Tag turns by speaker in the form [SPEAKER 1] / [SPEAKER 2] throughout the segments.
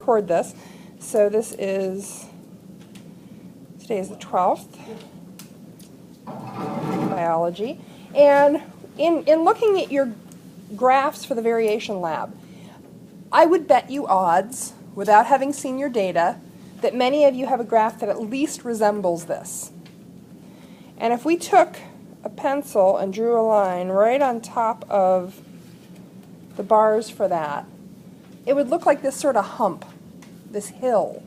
[SPEAKER 1] record this. So this is, today is the 12th, biology. And in looking at your graphs for the variation lab, I would bet you odds, without having seen your data, that many of you have a graph that at least resembles this. And if we took a pencil and drew a line right on top of the bars for that, it would look like this sort of hump, this hill.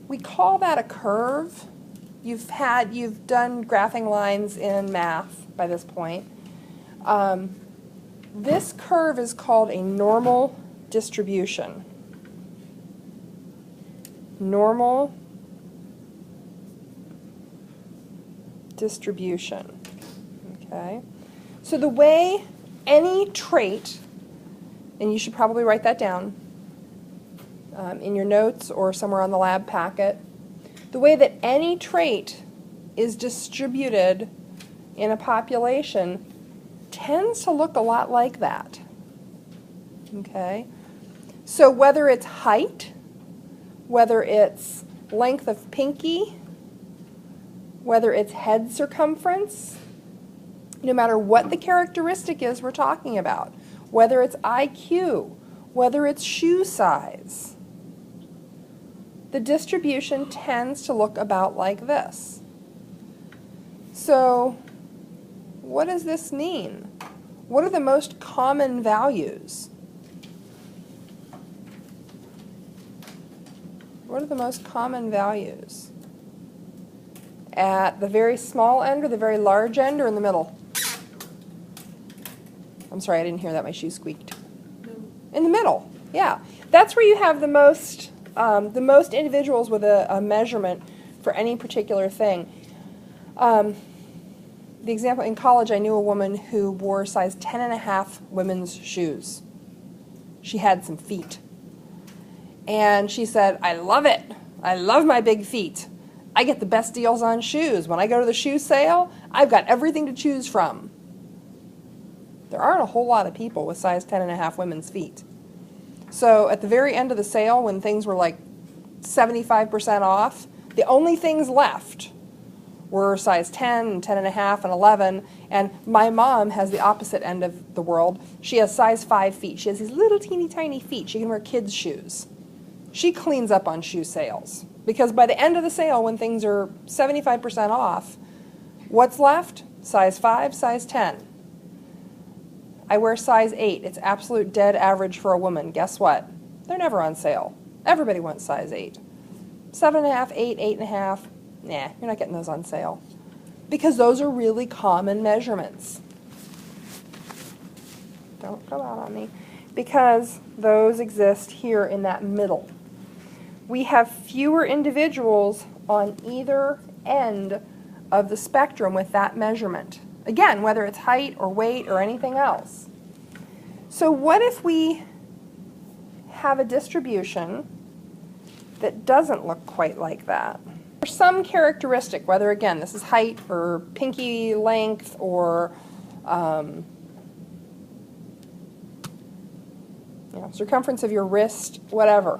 [SPEAKER 1] We call that a curve. You've done graphing lines in math by this point. This curve is called a normal distribution. Normal distribution. Okay. So the way any trait, and you should probably write that down in your notes or somewhere on the lab packet, the way that any trait is distributed in a population tends to look a lot like that. Okay? So whether it's height, whether it's length of pinky, whether it's head circumference, no matter what the characteristic is we're talking about, whether it's IQ, whether it's shoe size, the distribution tends to look about like this. So what does this mean? What are the most common values? What are the most common values? At the very small end or the very large end or in the middle? I'm sorry, I didn't hear that. My shoe squeaked. In the middle, yeah. That's where you have the most individuals with a measurement for any particular thing. The example, in college I knew a woman who wore size 10.5 women's shoes. She had some feet. And she said, I love it. I love my big feet. I get the best deals on shoes. When I go to the shoe sale, I've got everything to choose from. There aren't a whole lot of people with size 10.5 women's feet. So at the very end of the sale, when things were like 75% off, the only things left were size 10, and 10.5, and 11. And my mom has the opposite end of the world. She has size 5 feet. She has these little teeny tiny feet. She can wear kids' shoes. She cleans up on shoe sales. Because by the end of the sale, when things are 75% off, what's left? Size 5, size 10. I wear size 8. It's absolute dead average for a woman. Guess what? They're never on sale. Everybody wants size 8. 7.5, 8, 8.5. Nah, you're not getting those on sale. Because those are really common measurements. Don't go out on me. Because those exist here in that middle. We have fewer individuals on either end of the spectrum with that measurement. Again, whether it's height or weight or anything else. So what if we have a distribution that doesn't look quite like that? For some characteristic, whether again this is height or pinky length or circumference of your wrist, whatever.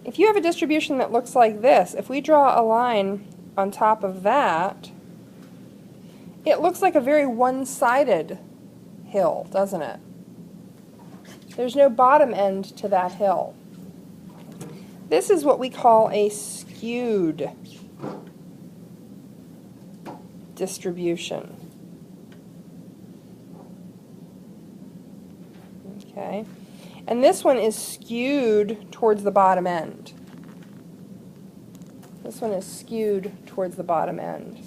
[SPEAKER 1] If you have a distribution that looks like this, if we draw a line on top of that, it looks like a very one-sided hill, doesn't it? There's no bottom end to that hill. This is what we call a skewed distribution. Okay. And this one is skewed towards the bottom end. This one is skewed towards the bottom end.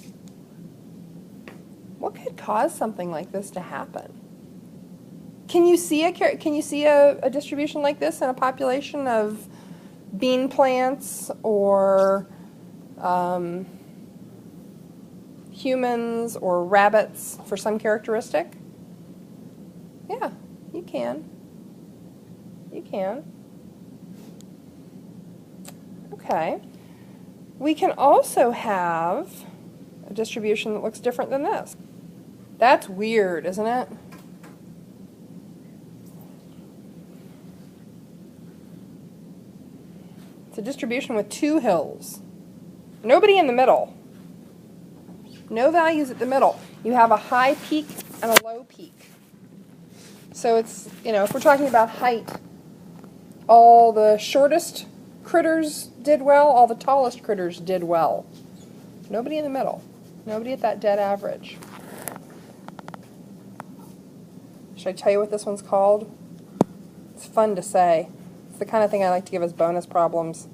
[SPEAKER 1] What could cause something like this to happen? Can you see a distribution like this in a population of bean plants or humans or rabbits for some characteristic? Yeah, you can. You can. Okay. We can also have a distribution that looks different than this. That's weird, isn't it? It's a distribution with two hills. Nobody in the middle. No values at the middle. You have a high peak and a low peak. So it's, if we're talking about height, all the shortest critters did well, all the tallest critters did well. Nobody in the middle. Nobody at that dead average. Should I tell you what this one's called? It's fun to say. It's the kind of thing I like to give as bonus problems.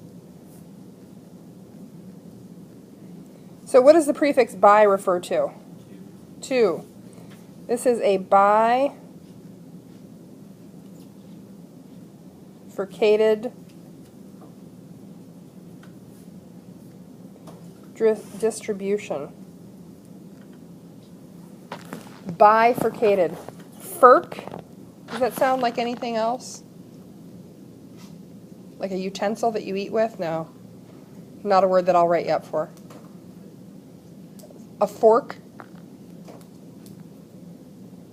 [SPEAKER 1] So what does the prefix bi refer to? Two. This is a bifurcated distribution. Bifurcated. Furk. Does that sound like anything else? Like a utensil that you eat with? No. Not a word that I'll write you up for. A fork.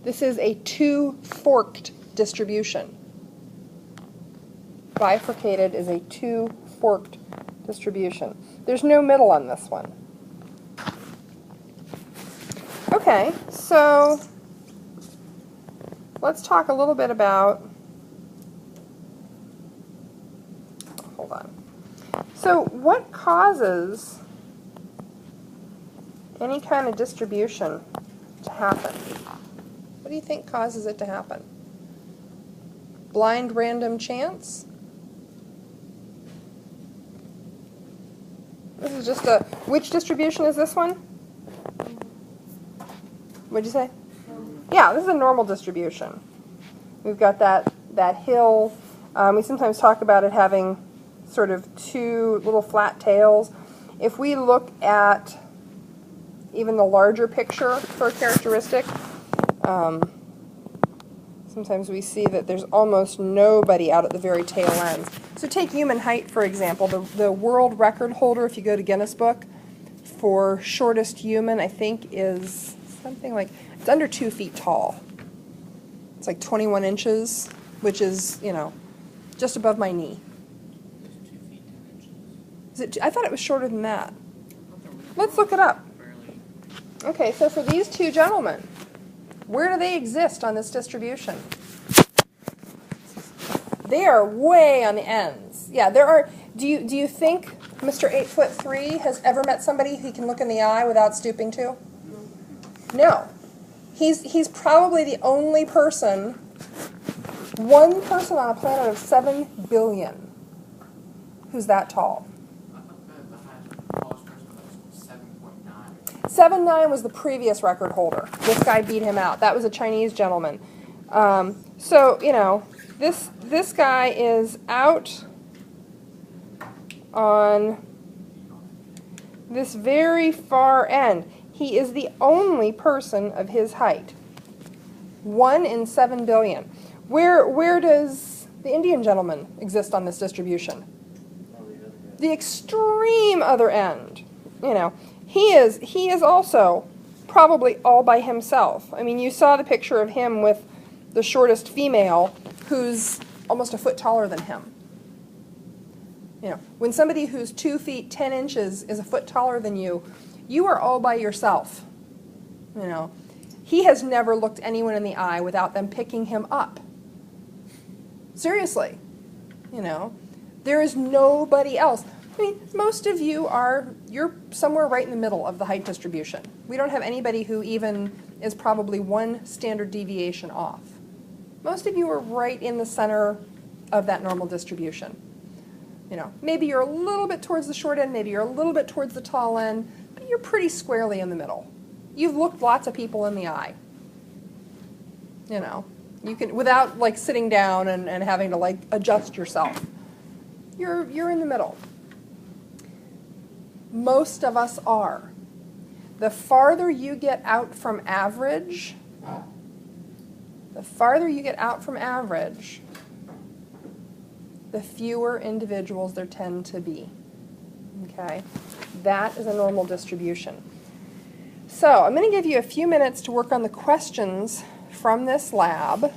[SPEAKER 1] This is a two-forked distribution. Bifurcated is a two-forked distribution. There's no middle on this one. Okay, so let's talk a little bit about, hold on. So what causes any kind of distribution to happen? What do you think causes it to happen? Blind random chance? This is just a, which distribution is this one? What'd you say? Yeah, this is a normal distribution. We've got that hill. We sometimes talk about it having sort of two little flat tails. If we look at even the larger picture for a characteristic, sometimes we see that there's almost nobody out at the very tail ends. So take human height, for example. The world record holder, if you go to Guinness Book, for shortest human, I think is something like, it's under 2 feet tall. It's like 21 inches, which is, just above my knee.
[SPEAKER 2] 2 feet 10 inches.
[SPEAKER 1] Is it? I thought it was shorter than that. Let's look it up. Okay, so for these two gentlemen, where do they exist on this distribution? They are way on the ends. Yeah, there are. Do you think Mr. 8'3" has ever met somebody he can look in the eye without stooping to? No. He's probably the only person, one person on a planet of 7 billion, who's that tall.
[SPEAKER 2] I thought the tallest person was 7.9.
[SPEAKER 1] 7'9" was the previous record holder. This guy beat him out. That was a Chinese gentleman. So, this guy is out on this very far end. He is the only person of his height. 1 in 7 billion. Where does the Indian gentleman exist on this distribution? The extreme other end. He is also probably all by himself. I mean, you saw the picture of him with the shortest female, who's almost a foot taller than him. When somebody who's 2 feet 10 inches is a foot taller than you, you are all by yourself. He has never looked anyone in the eye without them picking him up. Seriously. There is nobody else. I mean, most of you you're somewhere right in the middle of the height distribution. We don't have anybody who even is probably 1 standard deviation off. Most of you are right in the center of that normal distribution. Maybe you're a little bit towards the short end, maybe you're a little bit towards the tall end, but you're pretty squarely in the middle. You've looked lots of people in the eye. You can, without like sitting down and having to like adjust yourself. You're in the middle. Most of us are. The farther you get out from average, the fewer individuals there tend to be. Okay? That is a normal distribution. So I'm going to give you a few minutes to work on the questions from this lab.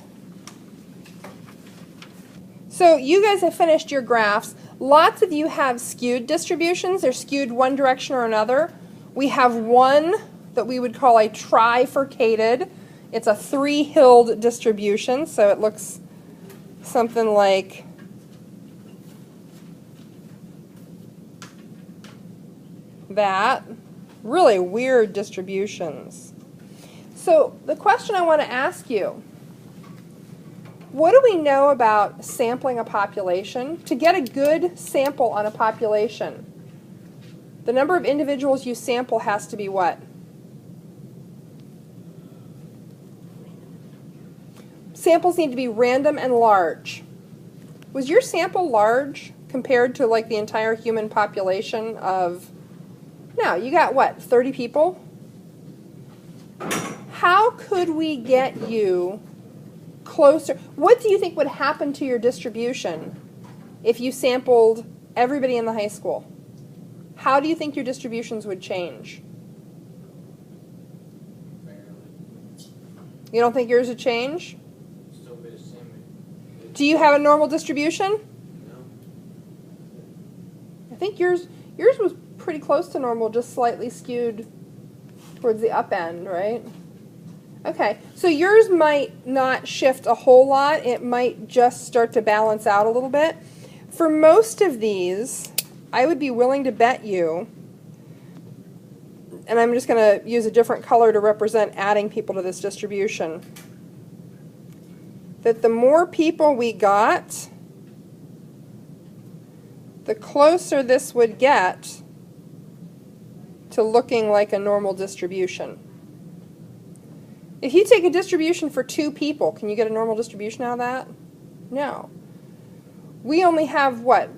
[SPEAKER 1] So you guys have finished your graphs. Lots of you have skewed distributions. They're skewed one direction or another. We have one that we would call a trifurcated. It's a three-hilled distribution, so it looks something like that. Really weird distributions. So the question I want to ask you, what do we know about sampling a population? To get a good sample on a population, the number of individuals you sample has to be what? Samples need to be random and large. Was your sample large compared to like the entire human population of, no, you got what, 30 people? How could we get you closer? What do you think would happen to your distribution if you sampled everybody in the high school? How do you think your distributions would change? You don't think yours would change?
[SPEAKER 2] Still be the same.
[SPEAKER 1] Do you have a normal distribution?
[SPEAKER 2] No.
[SPEAKER 1] I think yours was pretty close to normal, just slightly skewed towards the up end, right? Okay, so yours might not shift a whole lot. It might just start to balance out a little bit. For most of these, I would be willing to bet you, and I'm just going to use a different color to represent adding people to this distribution, that the more people we got, the closer this would get to looking like a normal distribution. If you take a distribution for 2 people, can you get a normal distribution out of that? No. We only have, what,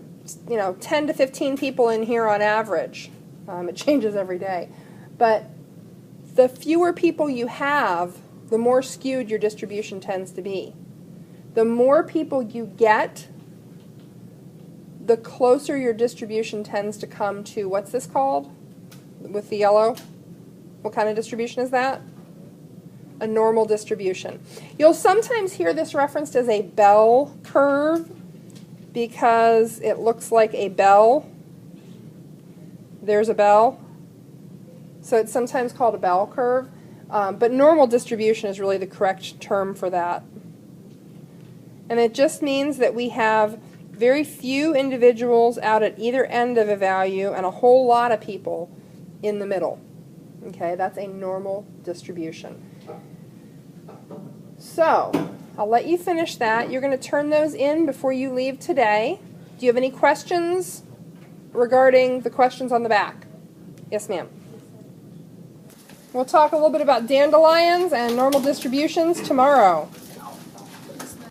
[SPEAKER 1] 10 to 15 people in here on average. It changes every day. But the fewer people you have, the more skewed your distribution tends to be. The more people you get, the closer your distribution tends to come to, what's this called with the yellow? What kind of distribution is that? A normal distribution. You'll sometimes hear this referenced as a bell curve because it looks like a bell. There's a bell. So it's sometimes called a bell curve. But normal distribution is really the correct term for that. And it just means that we have very few individuals out at either end of a value and a whole lot of people in the middle. Okay, that's a normal distribution. So, I'll let you finish that. You're going to turn those in before you leave today. Do you have any questions regarding the questions on the back? Yes, ma'am. We'll talk a little bit about dandelions and normal distributions tomorrow.